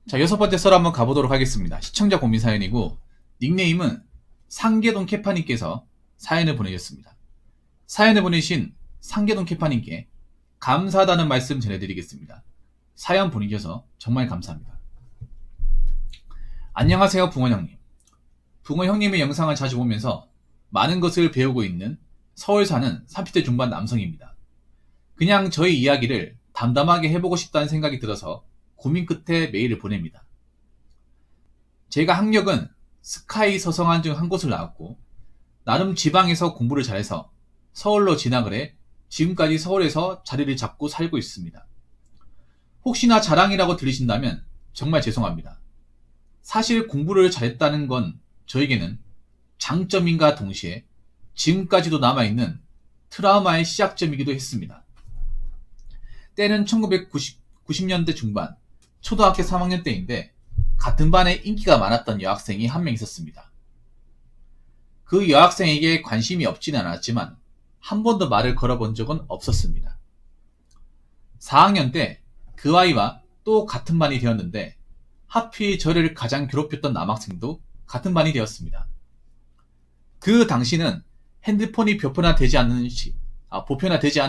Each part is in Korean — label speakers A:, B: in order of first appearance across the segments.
A: 자, 6번째 썰 한번 가보도록 하겠습니다. 시청자 고민 사연이고, 닉네임은 상계동 캐파님께서 사연을 보내셨습니다. 사연을 보내신 상계동 캐파님께 감사하다는 말씀 전해드리겠습니다. 사연 보내주셔서 정말 감사합니다. 안녕하세요, 붕어 형님. 붕어 형님의 영상을 자주 보면서 많은 것을 배우고 있는 서울 사는 30대 중반 남성입니다. 그냥 저희 이야기를 담담하게 해보고 싶다는 생각이 들어서 고민 끝에 메일을 보냅니다. 제가 학력은 스카이 서성한 중 한 곳을 나왔고 나름 지방에서 공부를 잘해서 서울로 진학을 해 지금까지 서울에서 자리를 잡고 살고 있습니다. 혹시나 자랑이라고 들리신다면 정말 죄송합니다. 사실 공부를 잘했다는 건 저에게는 장점인가 동시에 지금까지도 남아있는 트라우마의 시작점이기도 했습니다. 때는 1990년대 중반 초등학교 3학년 때인데 같은 반에 인기가 많았던 여학생이 한 명 있었습니다. 그 여학생에게 관심이 없지는 않았지만 한 번도 말을 걸어본 적은 없었습니다. 4학년 때 그 아이와 또 같은 반이 되었는데 하필 저를 가장 괴롭혔던 남학생도 같은 반이 되었습니다. 그 당시는 핸드폰이 보편화되지 않은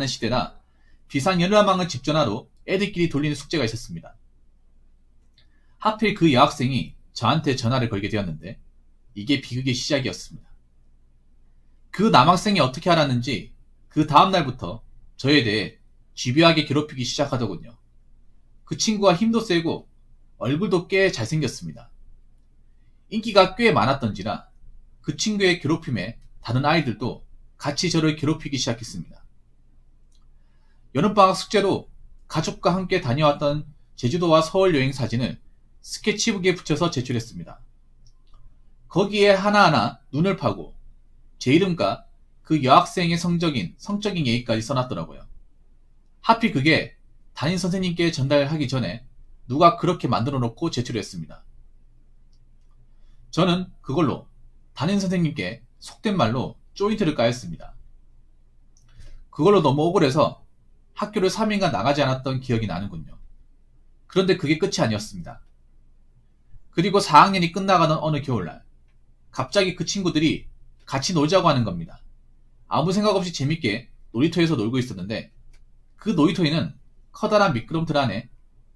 A: 시대라 비상연락망을 집 전화로 애들끼리 돌리는 숙제가 있었습니다. 하필 그 여학생이 저한테 전화를 걸게 되었는데 이게 비극의 시작이었습니다. 그 남학생이 어떻게 알았는지 그 다음날부터 저에 대해 집요하게 괴롭히기 시작하더군요. 그 친구가 힘도 세고 얼굴도 꽤 잘생겼습니다. 인기가 꽤 많았던지라 그 친구의 괴롭힘에 다른 아이들도 같이 저를 괴롭히기 시작했습니다. 여름방학 숙제로 가족과 함께 다녀왔던 제주도와 서울 여행 사진을 스케치북에 붙여서 제출했습니다. 거기에 하나하나 눈을 파고 제 이름과 그 여학생의 성적인 얘기까지 써놨더라고요. 하필 그게 담임 선생님께 전달하기 전에 누가 그렇게 만들어 놓고 제출했습니다. 저는 그걸로 담임 선생님께 속된 말로 조인트를 까였습니다. 그걸로 너무 억울해서 학교를 3일간 나가지 않았던 기억이 나는군요. 그런데 그게 끝이 아니었습니다. 그리고 4학년이 끝나가는 어느 겨울날 갑자기 그 친구들이 같이 놀자고 하는 겁니다. 아무 생각 없이 재밌게 놀이터에서 놀고 있었는데 그 놀이터에는 커다란 미끄럼틀 안에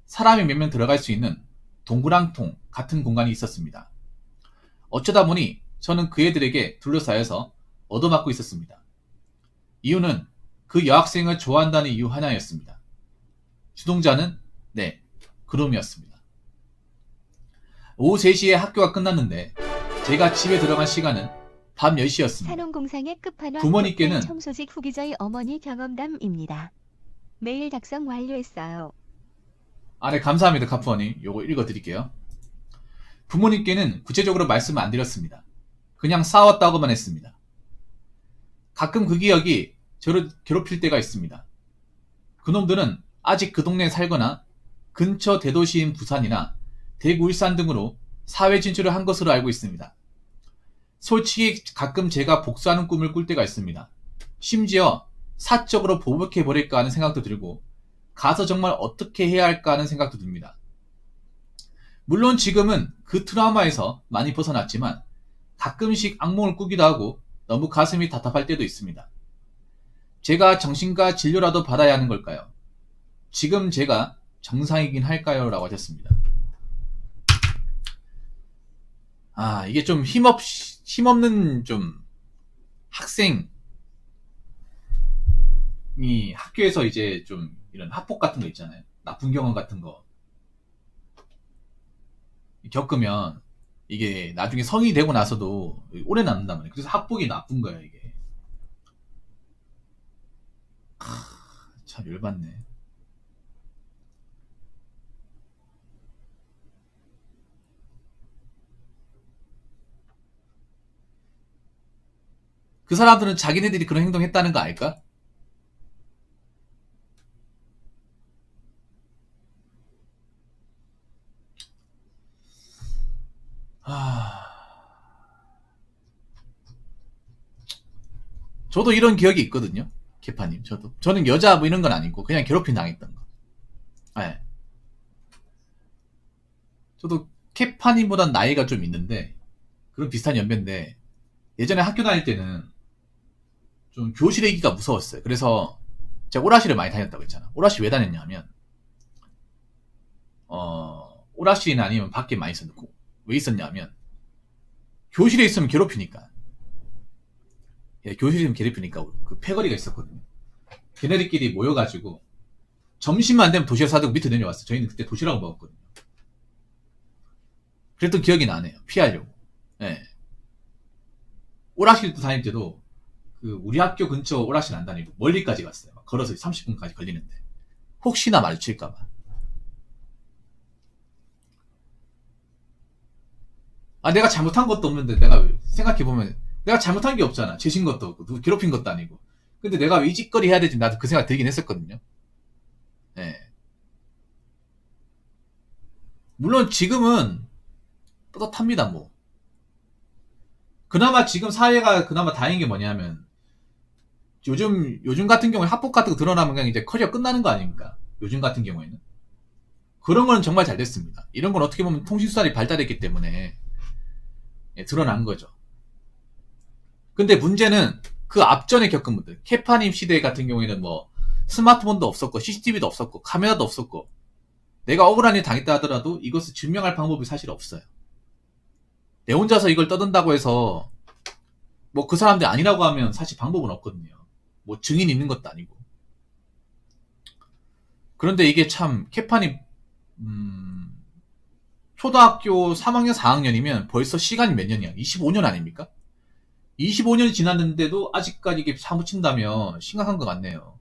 A: 사람이 몇 명 들어갈 수 있는 동그랑통 같은 공간이 있었습니다. 어쩌다 보니 저는 그 애들에게 둘러싸여서 얻어맞고 있었습니다. 이유는 그 여학생을 좋아한다는 이유 하나였습니다. 주동자는 그놈이었습니다. 오후 3시에 학교가 끝났는데 제가 집에 들어간 시간은 밤 10시였습니다.
B: 산업공상의 끝판왕
A: 부모님께는
B: 청소직 후기 저희 어머니 경험담입니다. 메일 작성 완료했어요.
A: 네, 감사합니다. 카푸어님. 요거 읽어드릴게요. 부모님께는 구체적으로 말씀을 안 드렸습니다. 그냥 싸웠다고만 했습니다. 가끔 그 기억이 저를 괴롭힐 때가 있습니다. 그놈들은 아직 그 동네에 살거나 근처 대도시인 부산이나 대구, 일산 등으로 사회 진출을 한 것으로 알고 있습니다. 솔직히 가끔 제가 복수하는 꿈을 꿀 때가 있습니다. 심지어 사적으로 보복해버릴까 하는 생각도 들고 가서 정말 어떻게 해야 할까 하는 생각도 듭니다. 물론 지금은 그 트라우마에서 많이 벗어났지만 가끔씩 악몽을 꾸기도 하고 너무 가슴이 답답할 때도 있습니다. 제가 정신과 진료라도 받아야 하는 걸까요? 지금 제가 정상이긴 할까요? 라고 하셨습니다. 이게 좀 힘없는 좀 학생이 학교에서 이제 좀 이런 학폭 같은 거 있잖아요. 나쁜 경험 같은 거 겪으면 이게 나중에 성인이 되고 나서도 오래 남는단 말이에요. 그래서 학폭이 나쁜 거예요, 이게. 참 열받네. 그 사람들은 자기네들이 그런 행동했다는 거 알까? 저도 이런 기억이 있거든요. 개파님, 저는 여자 뭐 이런 건 아니고 그냥 괴롭힘 당했던 거. 저도 캐파님보단 나이가 좀 있는데 그런 비슷한 연배인데 예전에 학교 다닐 때는 좀 교실에 있기가 무서웠어요. 그래서 제가 오라실을 많이 다녔다고 했잖아. 오라실 왜 다녔냐면 오라실이나 아니면 밖에 많이 있었고 왜 있었냐면 교실에 있으면 괴롭히니까. 예, 교실에 있으면 괴롭히니까 그 패거리가 있었거든요. 걔네들끼리 모여가지고 점심만 되면 도시락 사들고 밑에 내려왔어요. 저희는 그때 도시락을 먹었거든요. 그랬던 기억이 나네요. 피하려고. 예. 오락실도 다닐 때도 그 우리 학교 근처 오락실 안 다니고 멀리까지 갔어요. 막 걸어서 30분까지 걸리는데 혹시나 마주칠까봐. 아 내가 잘못한 것도 없는데 내가 생각해보면 내가 잘못한 게 없잖아. 죄진 것도 없고 누구 괴롭힌 것도 아니고. 근데 내가 왜 이 짓거리 해야 되지? 나도 그 생각 들긴 했었거든요. 예. 물론 지금은 뿌듯합니다 뭐. 그나마 지금 사회가 그나마 다행인 게 뭐냐면 요즘 같은 경우에 학폭 같은 거 드러나면 그냥 이제 커리어 끝나는 거 아닙니까? 요즘 같은 경우에는 그런 거는 정말 잘 됐습니다. 이런 건 어떻게 보면 통신수단이 발달했기 때문에 예, 드러난 거죠. 근데 문제는 그 앞전에 겪은 분들 캐파님 시대 같은 경우에는 뭐 스마트폰도 없었고 CCTV도 없었고 카메라도 없었고 내가 억울한 일 당했다 하더라도 이것을 증명할 방법이 사실 없어요. 내 혼자서 이걸 떠든다고 해서 뭐 그 사람들이 아니라고 하면 사실 방법은 없거든요. 뭐 증인 있는 것도 아니고. 그런데 이게 참 캐파니 초등학교 3학년 4학년이면 벌써 시간이 몇 년이야? 25년 아닙니까? 25년이 지났는데도 아직까지 이게 사무친다면 심각한 것 같네요.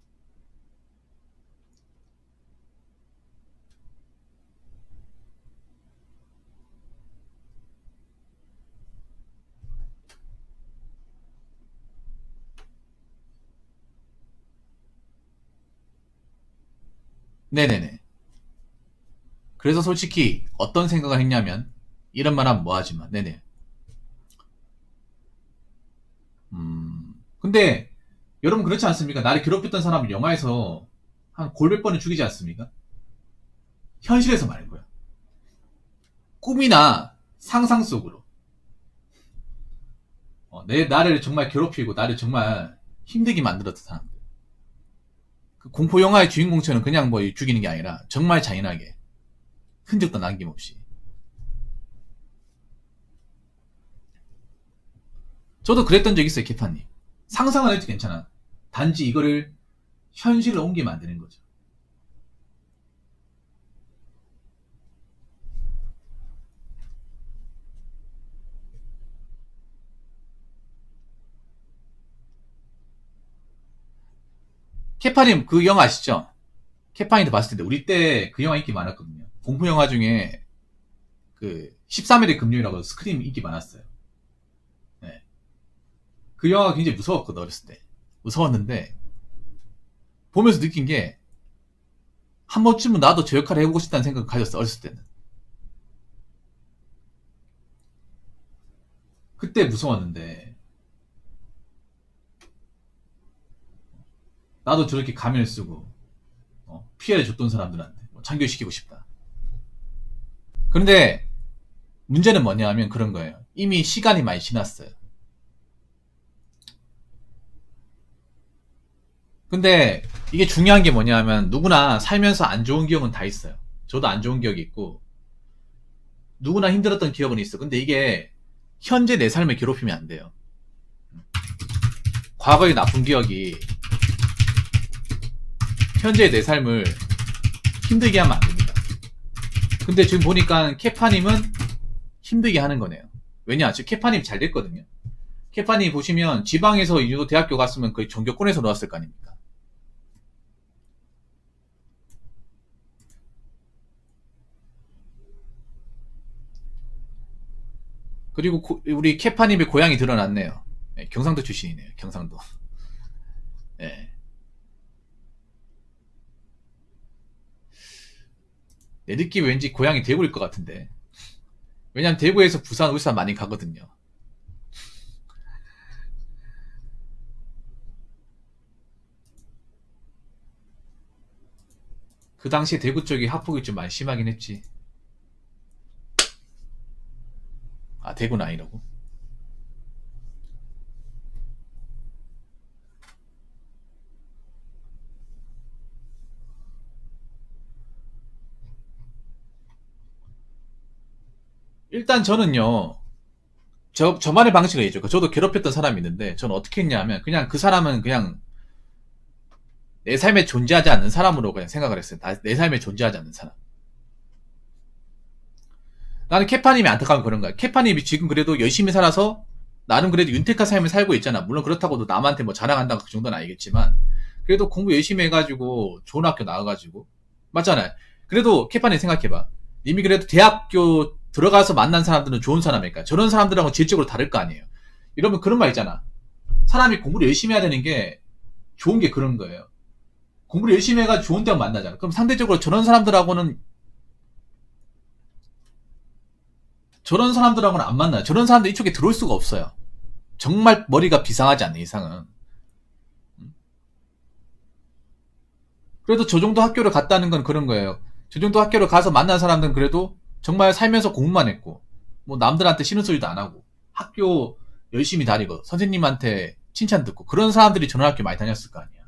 A: 네네네. 그래서 솔직히 어떤 생각을 했냐면 이런 말 하면 뭐하지만 네네. 근데 여러분 그렇지 않습니까? 나를 괴롭혔던 사람을 영화에서 한 골몇 번을 죽이지 않습니까? 현실에서 말고요. 꿈이나 상상 속으로 나를 정말 괴롭히고 나를 정말 힘들게 만들었던 사람들. 그 공포 영화의 주인공처럼 그냥 뭐 죽이는 게 아니라 정말 잔인하게 흔적도 남김없이. 저도 그랬던 적 있어요, 개판님. 상상은 해도 괜찮아. 단지 이거를 현실로 옮기면 안 되는 거죠. 케파님 그 영화 아시죠? 케파님도 봤을 텐데 우리 때 그 영화 인기 많았거든요. 공포 영화 중에 그 13일의 금요일이라고 스크림 인기 많았어요. 네. 그 영화가 굉장히 무서웠거든 어렸을 때. 무서웠는데 보면서 느낀 게 한 번쯤은 나도 저 역할을 해보고 싶다는 생각을 가졌어 어렸을 때는. 그때 무서웠는데 나도 저렇게 가면을 쓰고 피해를 줬던 사람들한테 뭐 장교시키고 싶다. 그런데 문제는 뭐냐 하면 그런 거예요. 이미 시간이 많이 지났어요. 근데 이게 중요한 게 뭐냐 하면 누구나 살면서 안 좋은 기억은 다 있어요. 저도 안 좋은 기억이 있고 누구나 힘들었던 기억은 있어. 근데 이게 현재 내 삶을 괴롭히면 안 돼요. 과거의 나쁜 기억이 현재의 내 삶을 힘들게 하면 안 됩니다. 근데 지금 보니까 케파님은 힘들게 하는 거네요. 왜냐? 지금 케파님 잘 됐거든요. 케파님 보시면 지방에서 유도 대학교 갔으면 거의 전교권에서 나왔을 거 아닙니까? 그리고 우리 케파님의 고향이 드러났네요. 네, 경상도 출신이네요. 경상도. 네. 내 느낌 왠지 고향이 대구일 것 같은데. 왜냐면 대구에서 부산, 울산 많이 가거든요. 그 당시에 대구 쪽이 학폭이 좀 많이 심하긴 했지. 아, 대구는 아니라고? 일단 저는요, 저만의 방식을 얘기죠. 저도 괴롭혔던 사람이 있는데, 저는 어떻게 했냐면, 그냥 그 사람은 그냥 내 삶에 존재하지 않는 사람으로 그냥 생각을 했어요. 내 삶에 존재하지 않는 사람. 나는 케파님이 안타까운 그런 거야. 케파님이 지금 그래도 열심히 살아서 나는 그래도 윤택한 삶을 살고 있잖아. 물론 그렇다고도 남한테 뭐 자랑한다고 그 정도는 아니겠지만 그래도 공부 열심히 해가지고 좋은 학교 나와가지고 맞잖아요. 그래도 케파님 생각해봐. 님이 그래도 대학교 들어가서 만난 사람들은 좋은 사람일까? 저런 사람들하고 질적으로 다를 거 아니에요. 이러면 그런 말 있잖아. 사람이 공부를 열심히 해야 되는 게 좋은 게 그런 거예요. 공부를 열심히 해가지고 좋은 대학 만나잖아. 그럼 상대적으로 저런 사람들하고는 안 만나요. 저런 사람들 이쪽에 들어올 수가 없어요. 정말 머리가 비상하지 않는 이상은. 그래도 저 정도 학교를 갔다는 건 그런 거예요. 저 정도 학교를 가서 만난 사람들은 그래도 정말 살면서 공부만 했고, 뭐 남들한테 싫은 소리도 안 하고, 학교 열심히 다니고, 선생님한테 칭찬 듣고, 그런 사람들이 저런 학교 많이 다녔을 거 아니야.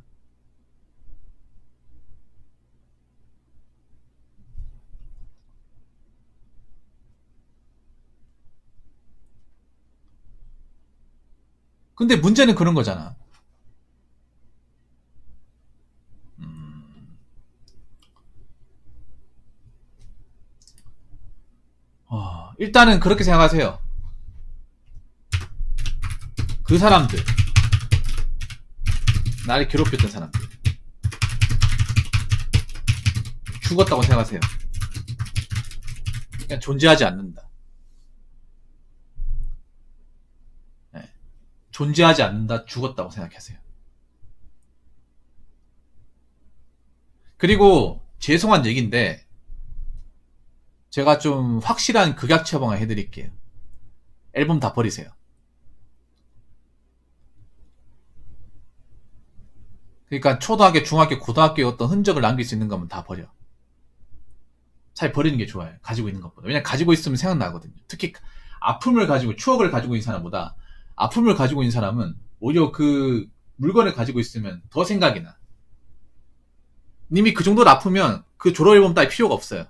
A: 근데 문제는 그런 거잖아. 음, 일단은 그렇게 생각하세요. 그 사람들, 나를 괴롭혔던 사람들, 죽었다고 생각하세요. 그냥 존재하지 않는다. 네. 존재하지 않는다, 죽었다고 생각하세요. 그리고 죄송한 얘기인데 제가 좀 확실한 극약 처방을 해드릴게요. 앨범 다 버리세요. 그러니까 초등학교, 중학교, 고등학교의 어떤 흔적을 남길 수 있는 거면 다 버려. 차라리 버리는 게 좋아요. 가지고 있는 것보다. 왜냐면 가지고 있으면 생각나거든요. 특히 아픔을 가지고, 추억을 가지고 있는 사람보다 아픔을 가지고 있는 사람은 오히려 그 물건을 가지고 있으면 더 생각이 나. 님이 그 정도로 아프면 그 졸업 앨범 따위 필요가 없어요.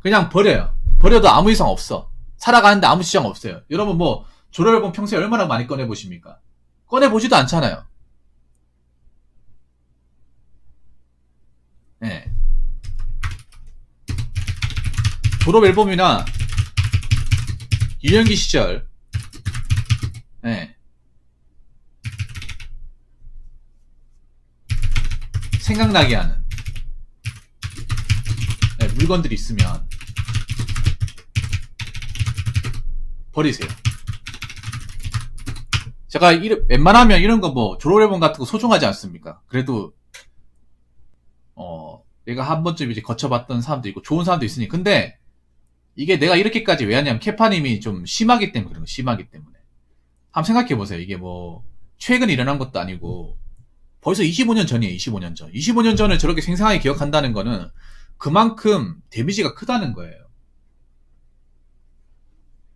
A: 그냥 버려요. 버려도 아무 이상 없어. 살아가는데 아무 지장 없어요. 여러분 뭐 졸업 앨범 평소에 얼마나 많이 꺼내보십니까? 꺼내보지도 않잖아요. 예. 졸업 앨범이나 유년기 시절, 예. 생각나게 하는 예, 물건들이 있으면 버리세요. 제가 웬만하면 이런 거 뭐 졸업 앨범 같은 거 소중하지 않습니까? 그래도 내가 한 번쯤 이제 거쳐봤던 사람도 있고 좋은 사람도 있으니 근데 이게 내가 이렇게까지 왜 하냐면 케파님이 좀 심하기 때문에 그런 거 심하기 때문에 한번 생각해보세요. 이게 뭐 최근 일어난 것도 아니고 벌써 25년 전이에요. 25년 전. 25년 전을 저렇게 생생하게 기억한다는 거는 그만큼 데미지가 크다는 거예요.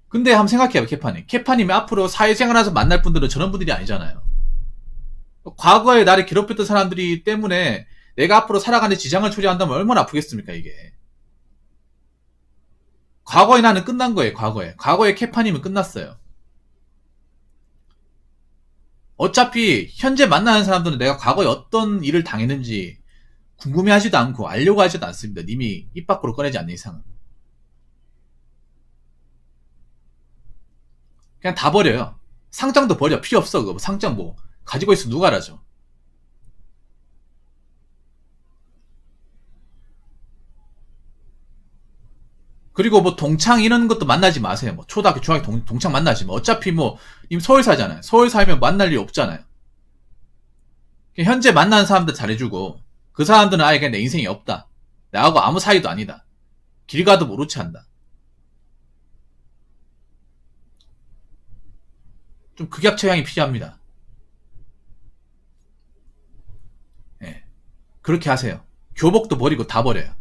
A: 근데 한번 생각해요. 케파님. 케파님이 앞으로 사회생활하면서 만날 분들은 저런 분들이 아니잖아요. 과거에 나를 괴롭혔던 사람들이 때문에 내가 앞으로 살아가는 지장을 초래한다면 얼마나 아프겠습니까 이게. 과거에 나는 끝난 거예요. 과거에 케파님은 끝났어요. 어차피 현재 만나는 사람들은 내가 과거에 어떤 일을 당했는지 궁금해하지도 않고 알려고 하지도 않습니다. 님이 입 밖으로 꺼내지 않는 이상은. 그냥 다 버려요. 상장도 버려. 필요 없어. 그거 상장 뭐 가지고 있어 누가 알아줘. 그리고 뭐 동창 이런 것도 만나지 마세요. 뭐 초등학교, 중학교 동창 만나지 마. 어차피 뭐 님 서울 살잖아요. 서울 살면 만날 일 없잖아요. 현재 만나는 사람들 잘해주고 그 사람들은 아예 그냥 내 인생이 없다. 나하고 아무 사이도 아니다. 길 가도 모르지 한다. 좀 극약 처방이 필요합니다. 예. 그렇게 하세요. 교복도 버리고 다 버려요.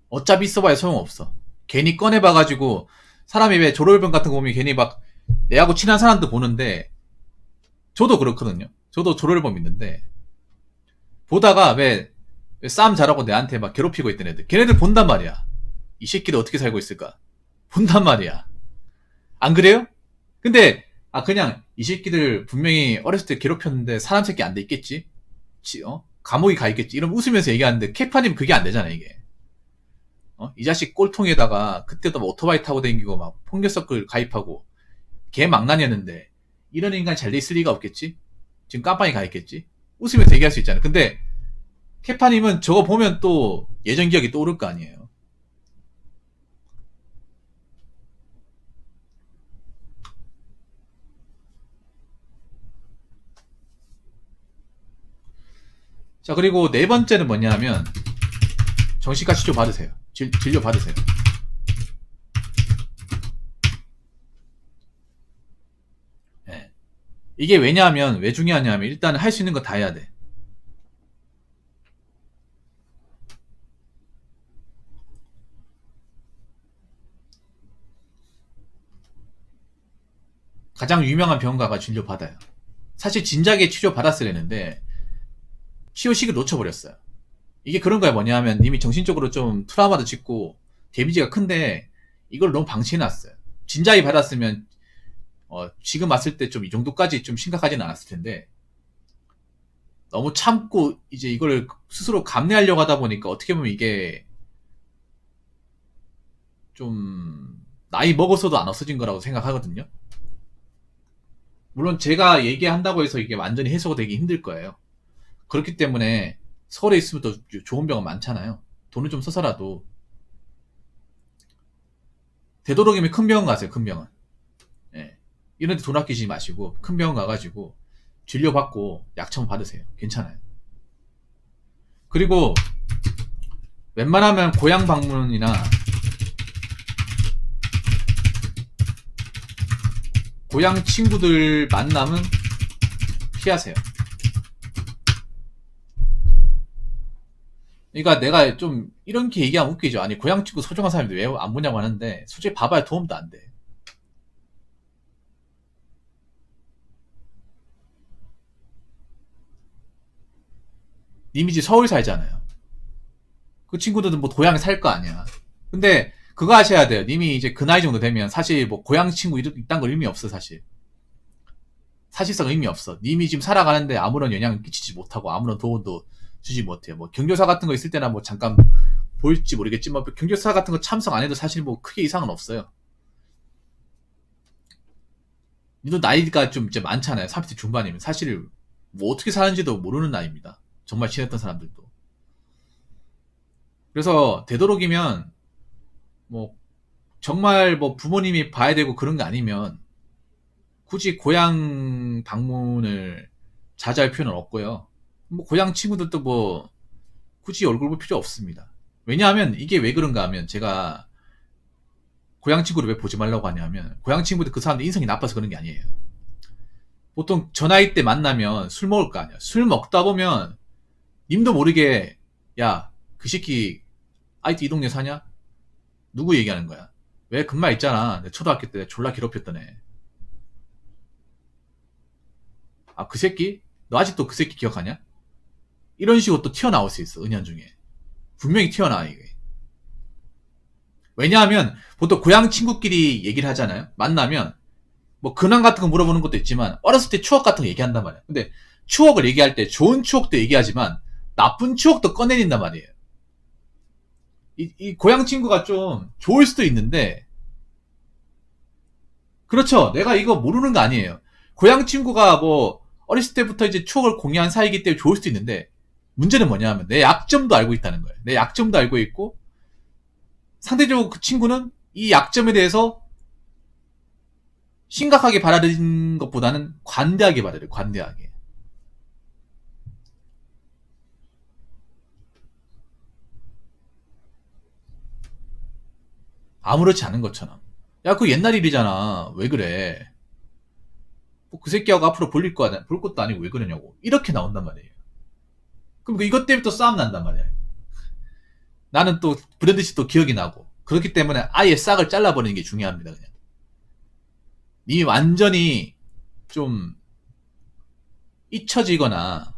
A: 어차피 있어봐야 소용없어. 괜히 꺼내봐가지고 사람이 왜 조롤병 같은 거 보면 괜히 막 내하고 친한 사람도 보는데 저도 그렇거든요. 저도 조롤병 있는데 보다가 왜 싸움 잘하고 내한테 막 괴롭히고 있던 애들 걔네들 본단 말이야. 이 새끼들 어떻게 살고 있을까 본단 말이야. 안 그래요? 근데 그냥 이 새끼들 분명히 어렸을 때 괴롭혔는데 사람 새끼 안 돼 있겠지? 감옥에 가 있겠지? 이러면 웃으면서 얘기하는데 캐파님 그게 안 되잖아 이게. 이 자식 꼴통에다가 그때도 뭐 오토바이 타고 다니고 막 폭력서클 가입하고 개 망난이었는데 이런 인간 잘 돼 있을 리가 없겠지? 지금 깜빵에 가 있겠지? 웃으면서 얘기할 수 있잖아. 근데 캐파님은 저거 보면 또 예전 기억이 떠오를 거 아니에요. 자, 그리고 네 번째는 뭐냐면 정신과 치료 받으세요. 진료 받으세요. 예. 이게 왜냐하면 왜 중요하냐면 일단 할 수 있는 거 다 해야 돼. 가장 유명한 병원 가가 진료 받아요. 사실 진작에 치료 받았어야 했는데 치료식을 놓쳐버렸어요. 이게 그런 거야. 뭐냐면 님이 정신적으로 좀 트라우마도 짓고 데미지가 큰데 이걸 너무 방치해놨어요. 진작에 받았으면 지금 왔을 때 좀 이 정도까지 좀 심각하지는 않았을 텐데 너무 참고 이제 이걸 스스로 감내하려고 하다 보니까 어떻게 보면 이게 좀 나이 먹어서도 안 없어진 거라고 생각하거든요. 물론 제가 얘기한다고 해서 이게 완전히 해소가 되기 힘들 거예요. 그렇기 때문에 서울에 있으면 더 좋은 병원 많잖아요. 돈을 좀 써서라도 되도록이면 큰 병원 가세요. 큰 병원. 예. 이런 데 돈 아끼지 마시고 큰 병원 가가지고 진료받고 약 처방 받으세요. 괜찮아요. 그리고 웬만하면 고향 방문이나 고향 친구들 만남은 피하세요. 그러니까 내가 좀 이렇게 얘기하면 웃기죠. 아니 고향 친구 소중한 사람인데 왜 안 보냐고 하는데 솔직히 봐봐야 도움도 안 돼. 님이 이제 서울 살잖아요. 그 친구들은 뭐 고향에 살 거 아니야. 근데 그거 하셔야 돼요. 님이 이제 그 나이 정도 되면 사실 뭐 고향 친구 이딴 거 의미 없어 사실. 사실상 의미 없어. 님이 지금 살아가는데 아무런 영향을 끼치지 못하고 아무런 도움도 주지 못해요. 뭐 경조사 같은 거 있을 때나 뭐 잠깐 보일지 모르겠지만 경조사 같은 거 참석 안 해도 사실 뭐 크게 이상은 없어요. 님도 나이가 좀 이제 많잖아요. 30대 중반이면 사실 뭐 어떻게 사는지도 모르는 나이입니다. 정말 친했던 사람들도. 그래서 되도록이면 뭐 정말 뭐 부모님이 봐야 되고 그런 게 아니면 굳이 고향 방문을 자주 할 필요는 없고요. 뭐 고향 친구들도 뭐 굳이 얼굴 볼 필요 없습니다. 왜냐하면 이게 왜 그런가 하면 제가 고향 친구를 왜 보지 말라고 하냐면 고향 친구들 그 사람들 인성이 나빠서 그런 게 아니에요. 보통 저 나이 때 만나면 술 먹을 거 아니야. 술 먹다 보면 님도 모르게 야 그 새끼 아이트 이 동네 사냐? 누구 얘기하는 거야? 왜 금말 있잖아. 내 초등학교 때 졸라 괴롭혔던 애. 그 새끼? 너 아직도 그 새끼 기억하냐? 이런 식으로 또 튀어나올 수 있어. 은연중에. 분명히 튀어나와 이게. 왜냐하면 보통 고향 친구끼리 얘기를 하잖아요. 만나면 뭐 근황 같은 거 물어보는 것도 있지만 어렸을 때 추억 같은 거 얘기한단 말이야. 근데 추억을 얘기할 때 좋은 추억도 얘기하지만 나쁜 추억도 꺼내린단 말이에요. 이 고향 친구가 좀 좋을 수도 있는데 그렇죠. 내가 이거 모르는 거 아니에요. 고향 친구가 뭐 어렸을 때부터 이제 추억을 공유한 사이기 때문에 좋을 수도 있는데 문제는 뭐냐 하면 내 약점도 알고 있다는 거예요. 내 약점도 알고 있고 상대적으로 그 친구는 이 약점에 대해서 심각하게 받아들인 것보다는 관대하게 받아들여요. 관대하게. 아무렇지 않은 것처럼. 야, 그거 옛날 일이잖아. 왜 그래? 뭐그 새끼하고 앞으로 볼 것도 아니고 왜 그러냐고. 이렇게 나온단 말이에요. 그럼 이것 때문에 또 싸움 난단 말이야. 나는 또 브랜드시 또 기억이 나고. 그렇기 때문에 아예 싹을 잘라버리는 게 중요합니다. 그냥. 니 완전히 좀 잊혀지거나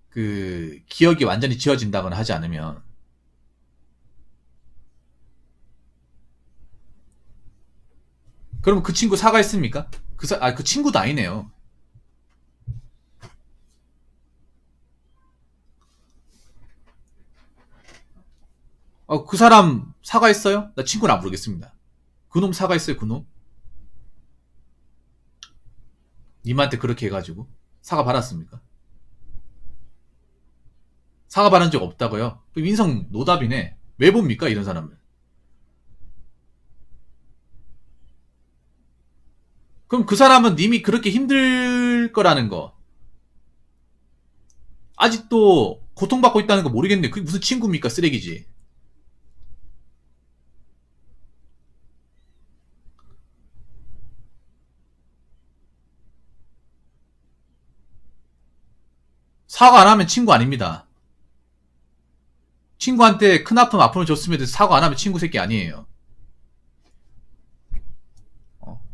A: 그 기억이 완전히 지워진다거나 하지 않으면 그럼 그 친구 사과했습니까? 그 친구도 아니네요. 그 사람 사과했어요? 나 친구는 안 부르겠습니다. 그놈 사과했어요, 그놈? 님한테 그렇게 해가지고 사과 받았습니까? 사과 받은 적 없다고요? 인성 노답이네. 왜 봅니까, 이런 사람을? 그럼 그 사람은 님이 그렇게 힘들 거라는 거 아직도 고통받고 있다는 거 모르겠네. 그게 무슨 친구입니까? 쓰레기지. 사과 안 하면 친구 아닙니다. 친구한테 큰 아픔을 줬으면 사과 안 하면 친구 새끼 아니에요.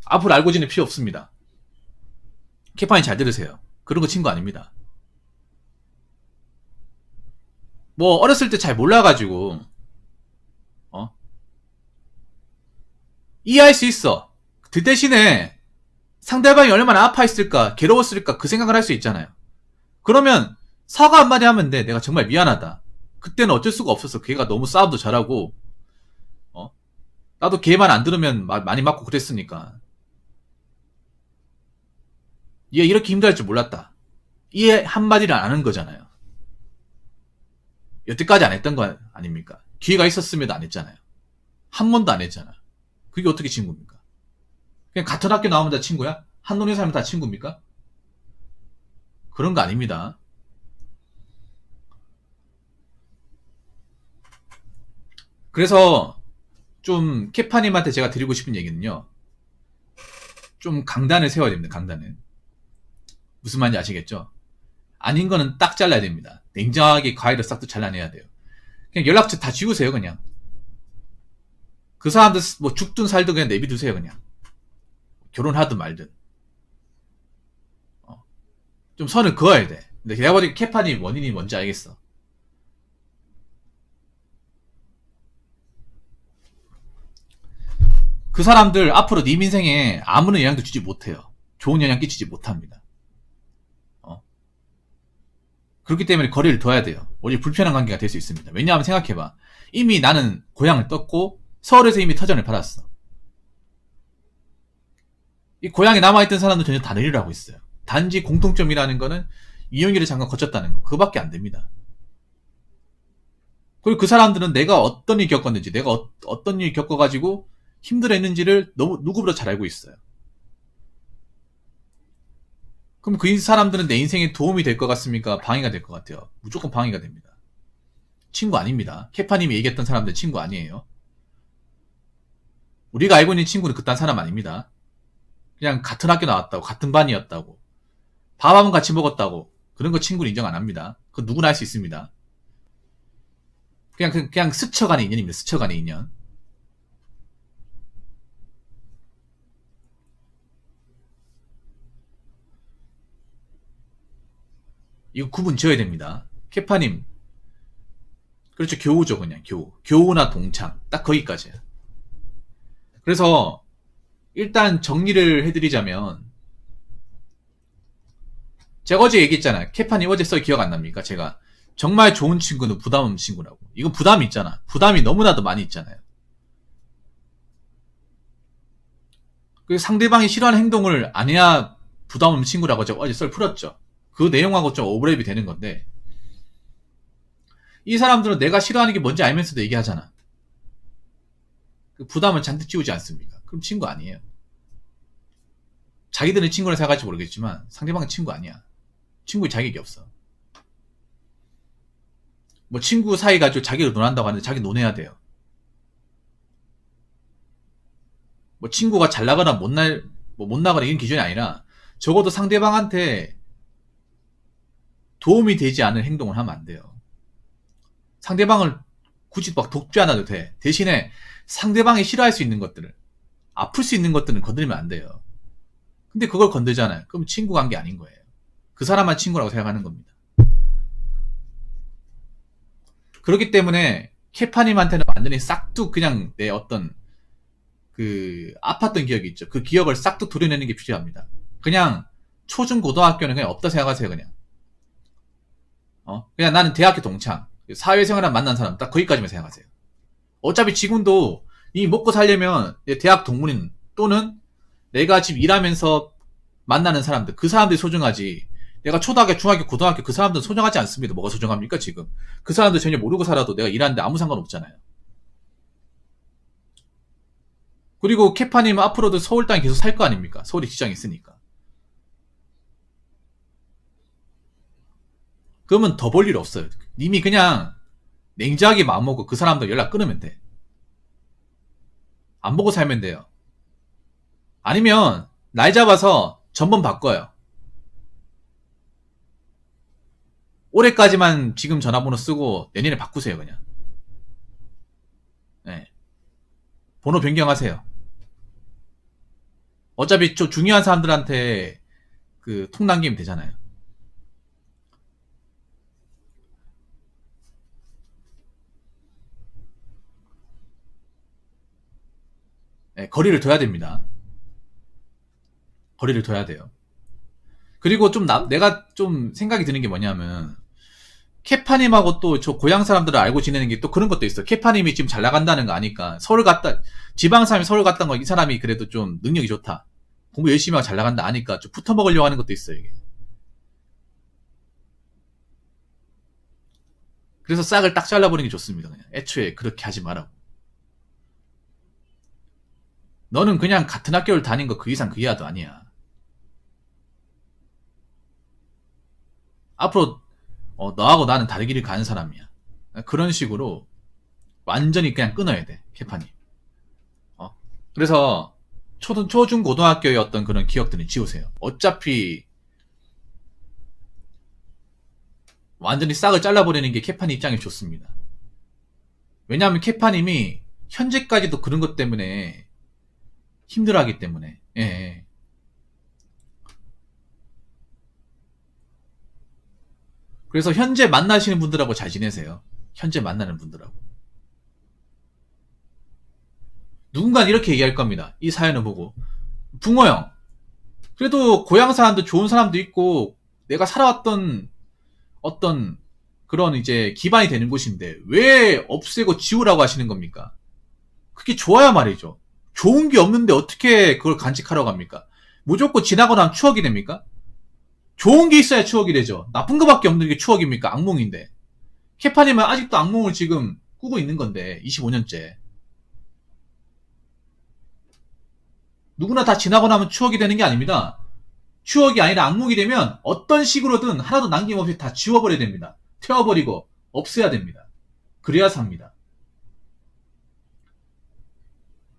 A: 앞으로 알고 지낼 필요 없습니다. 캐파인 잘 들으세요. 그런 거 친구 아닙니다. 뭐 어렸을 때 잘 몰라가지고 이해할 수 있어. 그 대신에 상대방이 얼마나 아파했을까, 괴로웠을까 그 생각을 할 수 있잖아요. 그러면 사과 한마디 하면 돼. 내가 정말 미안하다. 그때는 어쩔 수가 없었어. 걔가 너무 싸움도 잘하고 나도 걔 말 안 들으면 많이 맞고 그랬으니까. 얘 이렇게 힘들할 줄 몰랐다. 이해 한마디를 안 하는 거잖아요. 여태까지 안 했던 거 아닙니까? 기회가 있었음에도 안 했잖아요. 한 번도 안 했잖아. 그게 어떻게 친구입니까? 그냥 같은 학교 나오면 다 친구야? 한동네 살면 다 친구입니까? 그런 거 아닙니다. 그래서 좀 캐파님한테 제가 드리고 싶은 얘기는요. 좀 강단을 세워야 됩니다. 강단을. 무슨 말인지 아시겠죠? 아닌 거는 딱 잘라야 됩니다. 냉정하게 과일을 싹 다 잘라내야 돼요. 그냥 연락처 다 지우세요. 그냥. 그 사람들 뭐 죽든 살든 그냥 내비두세요. 그냥. 결혼하든 말든. 좀 선을 그어야 돼. 근데 내가 보기엔 캐파님 원인이 뭔지 알겠어. 그 사람들 앞으로 님 인생에 아무런 영향도 주지 못해요. 좋은 영향 끼치지 못합니다. 그렇기 때문에 거리를 둬야 돼요. 오히려 불편한 관계가 될 수 있습니다. 왜냐하면 생각해봐. 이미 나는 고향을 떴고 서울에서 이미 터전을 받았어. 이 고향에 남아있던 사람도 전혀 다른 일을 하고 있어요. 단지 공통점이라는 거는 이용기를 잠깐 거쳤다는 거. 그거밖에 안 됩니다. 그리고 그 사람들은 내가 어떤 일 겪었는지, 내가 어떤 일 겪어가지고 힘들어했는지를 너무 누구보다 잘 알고 있어요. 그럼 그 사람들은 내 인생에 도움이 될 것 같습니까? 방해가 될 것 같아요. 무조건 방해가 됩니다. 친구 아닙니다. 캐파님이 얘기했던 사람들 친구 아니에요. 우리가 알고 있는 친구는 그딴 사람 아닙니다. 그냥 같은 학교 나왔다고, 같은 반이었다고, 밥 한 번 같이 먹었다고, 그런 거 친구는 인정 안 합니다. 그건 누구나 할 수 있습니다. 그냥 스쳐가는 인연입니다. 스쳐가는 인연. 이거 구분 지어야 됩니다. 캐파님. 그렇죠. 교우죠, 그냥 교우. 교우나 동창. 딱 거기까지야. 그래서 일단 정리를 해드리자면 제가 어제 얘기했잖아요. 캐파님 어제 써 기억 안 납니까? 제가 정말 좋은 친구는 부담 없는 친구라고. 이건 부담이 있잖아. 부담이 너무나도 많이 있잖아요. 그 상대방이 싫어하는 행동을 안 해야 부담 없는 친구라고 제가 어제 썰 풀었죠. 그 내용하고 좀 오버랩이 되는 건데 이 사람들은 내가 싫어하는 게 뭔지 알면서도 얘기하잖아. 그 부담을 잔뜩 지우지 않습니까? 그럼 친구 아니에요. 자기들은 친구라 생각할지 모르겠지만 상대방은 친구 아니야. 친구의 자격이 없어. 뭐 친구 사이 가지고 자기를 논한다고 하는데 자기 논해야 돼요. 뭐 친구가 잘 나가나 못 나가나 이런 기준이 아니라 적어도 상대방한테 도움이 되지 않은 행동을 하면 안 돼요. 상대방을 굳이 막 돕지 않아도 돼. 대신에 상대방이 싫어할 수 있는 것들을, 아플 수 있는 것들은 건드리면 안 돼요. 근데 그걸 건들잖아요. 그럼 친구 관계 아닌 거예요. 그 사람만 친구라고 생각하는 겁니다. 그렇기 때문에 케파님한테는 완전히 싹둑 그냥 내 어떤 그 아팠던 기억이 있죠. 그 기억을 싹둑 도려내는 게 필요합니다. 그냥 초중 고등학교는 그냥 없다 생각하세요. 그냥 나는 대학교 동창, 사회생활을 만난 사람 딱 거기까지만 생각하세요. 어차피 지금도 이 먹고 살려면 대학 동문인 또는 내가 지금 일하면서 만나는 사람들, 그 사람들이 소중하지. 내가 초등학교, 중학교, 고등학교 그 사람들은 소중하지 않습니다. 뭐가 소중합니까 지금? 그 사람들 전혀 모르고 살아도 내가 일하는데 아무 상관없잖아요. 그리고 케파님은 앞으로도 서울 땅에 계속 살 거 아닙니까? 서울에 직장이 있으니까. 그러면 더 볼 일 없어요. 님이 그냥 냉정하게 마음먹고 그 사람들 연락 끊으면 돼. 안 보고 살면 돼요. 아니면 날 잡아서 전번 바꿔요. 올해까지만 지금 전화번호 쓰고 내년에 바꾸세요. 그냥. 네. 번호 변경하세요. 어차피 좀 중요한 사람들한테 그 통 남기면 되잖아요. 네, 거리를 둬야 됩니다. 거리를 둬야 돼요. 그리고 좀 내가 좀 생각이 드는 게 뭐냐면 케파님하고 또 저 고향 사람들을 알고 지내는 게 또 그런 것도 있어. 케파님이 지금 잘 나간다는 거 아니까 서울 갔다, 지방 사람이 서울 갔다는 거 이 사람이 그래도 좀 능력이 좋다, 공부 열심히 하고 잘 나간다 아니까 좀 붙어 먹으려고 하는 것도 있어요. 이게. 그래서 싹을 딱 잘라버리는 게 좋습니다. 그냥 애초에 그렇게 하지 말라고. 너는 그냥 같은 학교를 다닌 거 그 이상 그 이하도 아니야. 앞으로 너하고 나는 다른 길을 가는 사람이야. 그런 식으로 완전히 그냥 끊어야 돼, 케파님. 그래서 초중 고등학교의 어떤 그런 기억들은 지우세요. 어차피 완전히 싹을 잘라버리는 게 케파님 입장에 좋습니다. 왜냐하면 케파님이 현재까지도 그런 것 때문에 힘들어하기 때문에. 예. 그래서 현재 만나시는 분들하고 잘 지내세요. 현재 만나는 분들하고. 누군가는 이렇게 얘기할 겁니다. 이 사연을 보고. 붕어 형, 그래도 고향 사람도 좋은 사람도 있고 내가 살아왔던 어떤 그런 이제 기반이 되는 곳인데 왜 없애고 지우라고 하시는 겁니까? 그게 좋아야 말이죠. 좋은 게 없는데 어떻게 그걸 간직하라고 합니까? 무조건 지나고 나면 추억이 됩니까? 좋은 게 있어야 추억이 되죠. 나쁜 거밖에 없는 게 추억입니까? 악몽인데. 케파님은 아직도 악몽을 지금 꾸고 있는 건데 25년째. 누구나 다 지나고 나면 추억이 되는 게 아닙니다. 추억이 아니라 악몽이 되면 어떤 식으로든 하나도 남김없이 다 지워버려야 됩니다. 태워버리고 없애야 됩니다. 그래야 삽니다.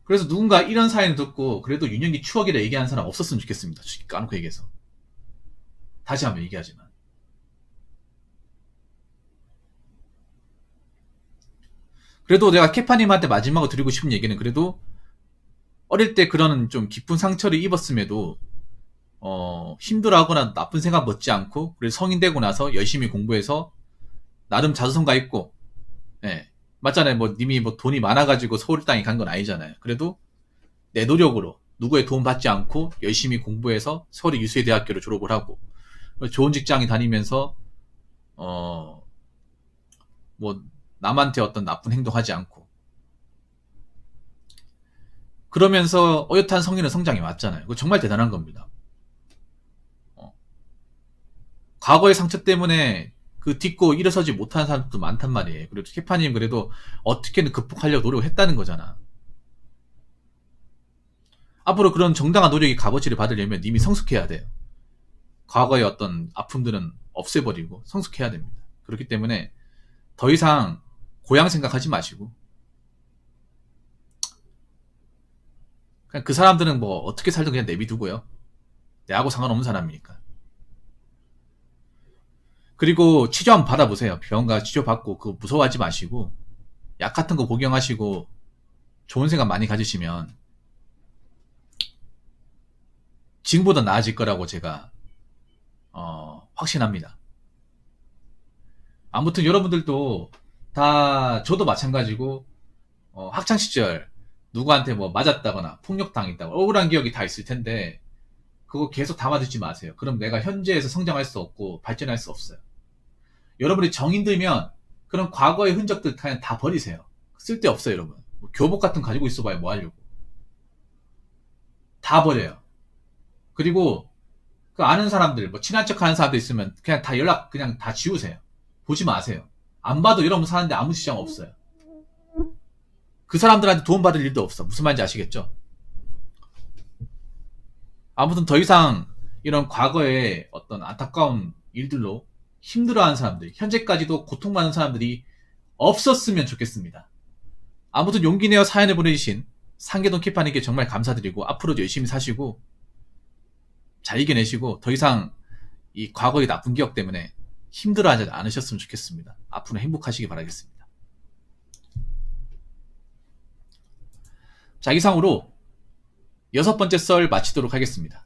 A: 그래서 누군가 이런 사연을 듣고 그래도 윤영이 추억이라 얘기하는 사람 없었으면 좋겠습니다. 까놓고 얘기해서. 다시 한번 얘기하지만. 그래도 내가 케파님한테 마지막으로 드리고 싶은 얘기는 그래도 어릴 때 그런 좀 깊은 상처를 입었음에도 힘들어하거나 나쁜 생각 먹지 않고 그래서 성인 되고 나서 열심히 공부해서 나름 자수성가 있고, 예, 맞잖아요. 뭐 님이 뭐 돈이 많아가지고 서울 땅에 간 건 아니잖아요. 그래도 내 노력으로 누구의 도움 받지 않고 열심히 공부해서 서울의 유수의 대학교를 졸업을 하고 좋은 직장에 다니면서 뭐 남한테 어떤 나쁜 행동하지 않고 그러면서 어엿한 성인의 성장이 왔잖아요. 그거 정말 대단한 겁니다. 과거의 상처 때문에 그 딛고 일어서지 못하는 사람도 많단 말이에요. 그래도 케파님 그래도 어떻게든 극복하려고 노력을 했다는 거잖아. 앞으로 그런 정당한 노력이 값어치를 받으려면 님이 성숙해야 돼요. 과거의 어떤 아픔들은 없애버리고 성숙해야 됩니다. 그렇기 때문에 더 이상 고향 생각하지 마시고 그냥 그 사람들은 뭐 어떻게 살든 그냥 내비두고요. 내하고 상관없는 사람이니까. 그리고 치료 한번 받아보세요. 병원 가서 치료받고 그거 무서워하지 마시고 약 같은 거 복용하시고 좋은 생각 많이 가지시면 지금보다 나아질 거라고 제가 확신합니다. 아무튼 여러분들도 다 저도 마찬가지고 학창시절 누구한테 뭐 맞았다거나 폭력당했다거나 억울한 기억이 다 있을 텐데 그거 계속 담아두지 마세요. 그럼 내가 현재에서 성장할 수 없고 발전할 수 없어요. 여러분이 정인 들면 그런 과거의 흔적들 그냥 다 버리세요. 쓸데없어요, 여러분. 뭐 교복 같은 거 가지고 있어봐야 뭐 하려고. 다 버려요. 그리고 그 아는 사람들, 뭐 친한 척 하는 사람들 있으면 그냥 다 연락 그냥 다 지우세요. 보지 마세요. 안 봐도 여러분 사는데 아무 지장 없어요. 그 사람들한테 도움받을 일도 없어. 무슨 말인지 아시겠죠? 아무튼 더 이상 이런 과거의 어떤 안타까운 일들로 힘들어하는 사람들, 현재까지도 고통받는 사람들이 없었으면 좋겠습니다. 아무튼 용기 내어 사연을 보내주신 상계동 키파님께 정말 감사드리고 앞으로도 열심히 사시고 잘 이겨내시고 더 이상 이 과거의 나쁜 기억 때문에 힘들어하지 않으셨으면 좋겠습니다. 앞으로 행복하시기 바라겠습니다. 자, 이상으로 6번째 썰 마치도록 하겠습니다.